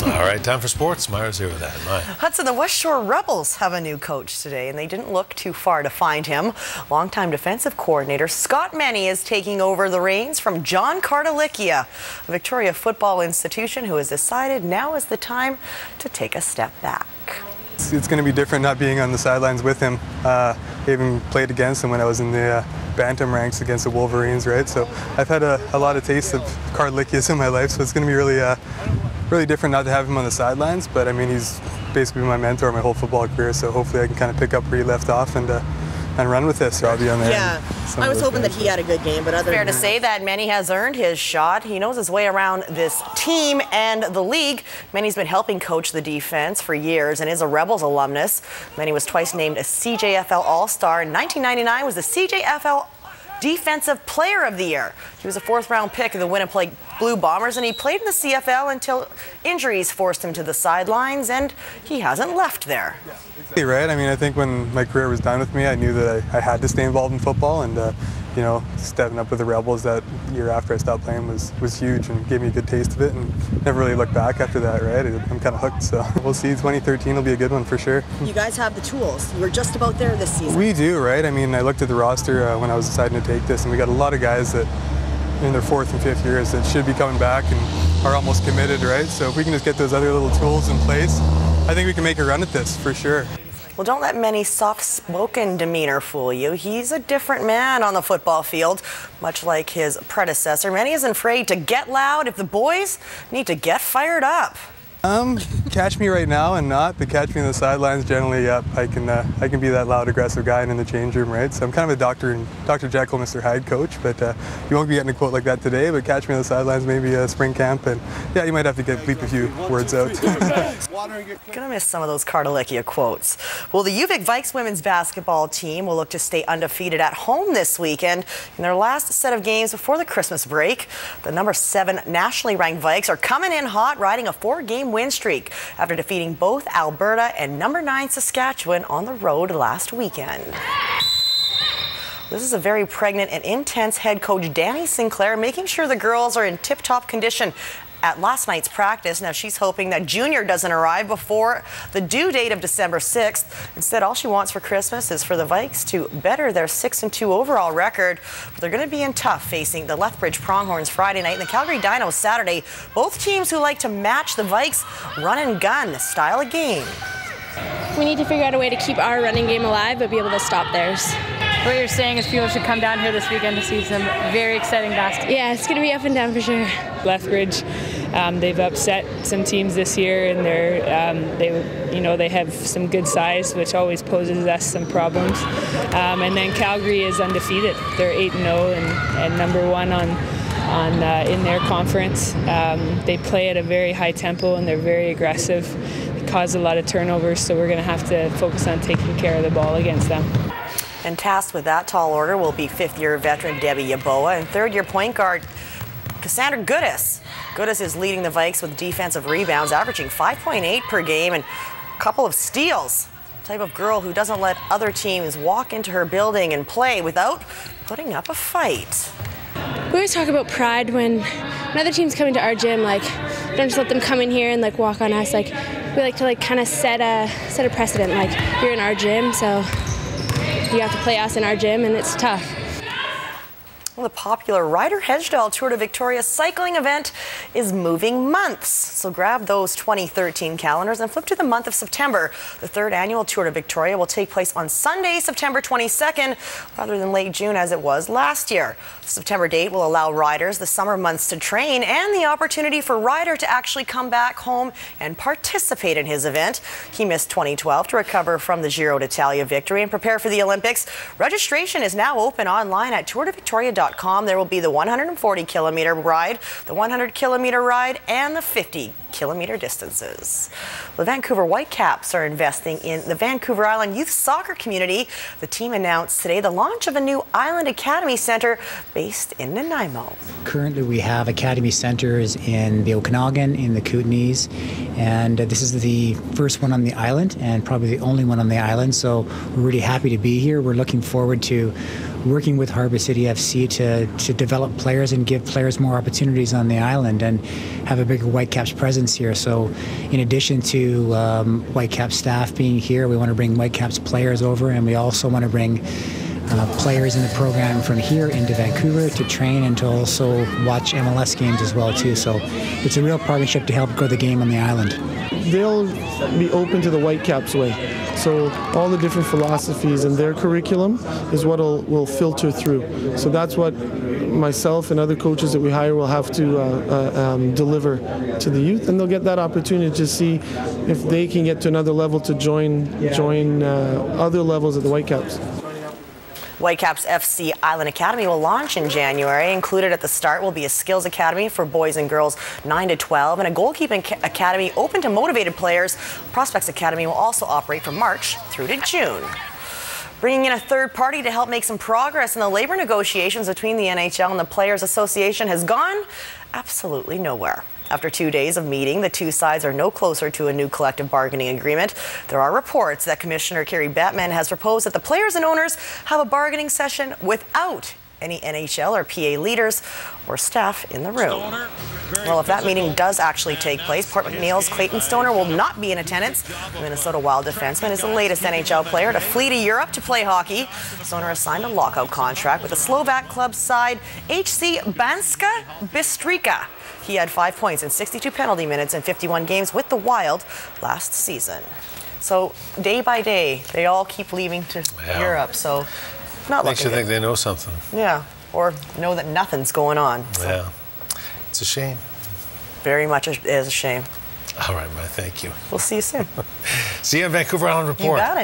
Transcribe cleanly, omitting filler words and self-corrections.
All right, time for sports. Myra's here with that. Maya. Hudson, the West Shore Rebels have a new coach today, and they didn't look too far to find him. Longtime defensive coordinator Scott Meny is taking over the reins from John Cartalicchia, a Victoria football institution who has decided now is the time to take a step back. It's going to be different not being on the sidelines with him. I even played against him when I was in the bantam ranks against the Wolverines, right? So I've had a lot of tastes of Cartalicchia's in my life, so it's going to be really different not to have him on the sidelines. But I mean, he's basically my mentor my whole football career, so hopefully I can kind of pick up where he left off and run with this. So I'll be on there. Yeah, I was hoping that he had a good game, but fair to say that Meny has earned his shot. He knows his way around this team and the league. Meny's been helping coach the defense for years and is a Rebels alumnus. Meny was twice named a CJFL All-Star. In 1999 was the CJFL Defensive Player of the Year. He was a fourth-round pick of the Winnipeg Blue Bombers, and he played in the CFL until injuries forced him to the sidelines, and he hasn't left there. Right. I mean, I think when my career was done with me, I knew that I had to stay involved in football, and you know, stepping up with the Rebels that year after I stopped playing was huge and gave me a good taste of it, and never really looked back after that. Right. I'm kind of hooked, so we'll see. 2013 will be a good one for sure. You guys have the tools. You were just about there this season. We do, right? I mean, I looked at the roster when I was deciding to take this, and we got a lot of guys that in their fourth and fifth years that should be coming back and are almost committed, right? So if we can just get those other little tools in place, I think we can make a run at this for sure. Well, don't let Meny's soft-spoken demeanor fool you. He's a different man on the football field, much like his predecessor. Meny isn't afraid to get loud if the boys need to get fired up. Catch me right now and not, but catch me on the sidelines generally. Yep, I can be that loud, aggressive guy and in the change room, right? So I'm kind of a Dr. Jekyll, Mr. Hyde coach, but you won't be getting a quote like that today. But catch me on the sidelines, maybe spring camp, and yeah, you might have to bleep a few words out. Gonna miss some of those Cartalicchia quotes. Well, the Vikes women's basketball team will look to stay undefeated at home this weekend in their last set of games before the Christmas break. The number 7 nationally ranked Vikes are coming in hot, riding a 4-game win streak after defeating both Alberta and number 9 Saskatchewan on the road last weekend. This is a very pregnant and intense head coach, Danny Sinclair, making sure the girls are in tip-top condition at last night's practice. Now she's hoping that Junior doesn't arrive before the due date of December 6th. Instead, all she wants for Christmas is for the Vikes to better their 6-2 overall record. But they're going to be in tough, facing the Lethbridge Pronghorns Friday night and the Calgary Dinos Saturday. Both teams who like to match the Vikes run and gun style of game. We need to figure out a way to keep our running game alive, but be able to stop theirs. What you're saying is people should come down here this weekend to see some very exciting basketball. Yeah, it's going to be up and down for sure. Lethbridge, they've upset some teams this year, and they have some good size, which always poses us some problems. And then Calgary is undefeated. They're 8-0 and number 1 in their conference. They play at a very high tempo and they're very aggressive. They cause a lot of turnovers, so we're going to have to focus on taking care of the ball against them. And tasked with that tall order will be 5th-year veteran Debbie Yaboa and 3rd-year point guard Cassandra Goodis. Goodis is leading the Vikes with defensive rebounds, averaging 5.8 per game and a couple of steals. Type of girl who doesn't let other teams walk into her building and play without putting up a fight. We always talk about pride when other teams come into our gym. Like, don't just let them come in here and like walk on us. Like, we like to kind of set a precedent. Like, you're in our gym, so you have to play us in our gym, and it's tough. Well, the popular Ryder Hedgedale Tour de Victoria cycling event is moving months. So grab those 2013 calendars and flip to the month of September. The 3rd annual Tour de Victoria will take place on Sunday, September 22nd, rather than late June as it was last year. The September date will allow riders the summer months to train and the opportunity for Ryder to actually come back home and participate in his event. He missed 2012 to recover from the Giro d'Italia victory and prepare for the Olympics. Registration is now open online at tourdevictoria.com. There will be the 140-kilometer ride, the 100-kilometer ride, and the 50-kilometer distances. The Vancouver Whitecaps are investing in the Vancouver Island youth soccer community. The team announced today the launch of a new Island Academy Center based in Nanaimo. Currently, we have academy centers in the Okanagan, in the Kootenays, and this is the first one on the island and probably the only one on the island. So we're really happy to be here. We're looking forward to working with Harbour City FC to develop players and give players more opportunities on the island and have a bigger Whitecaps presence here. So in addition to Whitecaps staff being here, we want to bring Whitecaps players over, and we also want to bring players in the program from here into Vancouver to train and to also watch MLS games as well too. So it's a real partnership to help grow the game on the island. They'll be open to the Whitecaps way. So all the different philosophies and their curriculum is what will filter through. So that's what myself and other coaches that we hire will have to deliver to the youth, and they'll get that opportunity to see if they can get to another level to join other levels of the Whitecaps. Whitecaps FC Island Academy will launch in January. Included at the start will be a skills academy for boys and girls 9 to 12 and a goalkeeping academy open to motivated players. Prospects Academy will also operate from March through to June. Bringing in a third party to help make some progress in the labor negotiations between the NHL and the Players Association has gone absolutely nowhere. After 2 days of meeting, the two sides are no closer to a new collective bargaining agreement. There are reports that Commissioner Kerry Batman has proposed that the players and owners have a bargaining session without any NHL or PA leaders or staff in the room. Well, if that meeting does actually take place, Port McNeil's Clayton Stoner will not be in attendance. The Minnesota Wild defenseman is the latest NHL player to flee to Europe to play hockey. Stoner has signed a lockout contract with the Slovak club side HC Banska Bystrica. He had 5 points in 62 penalty minutes in 51 games with the Wild last season. So day by day, they all keep leaving to Europe. So not Makes you looking think they know something. Yeah, or know that nothing's going on. So. Yeah, it's a shame. Very much is a shame. All right, man, thank you. We'll see you soon. See you on Vancouver Island Report. You got it.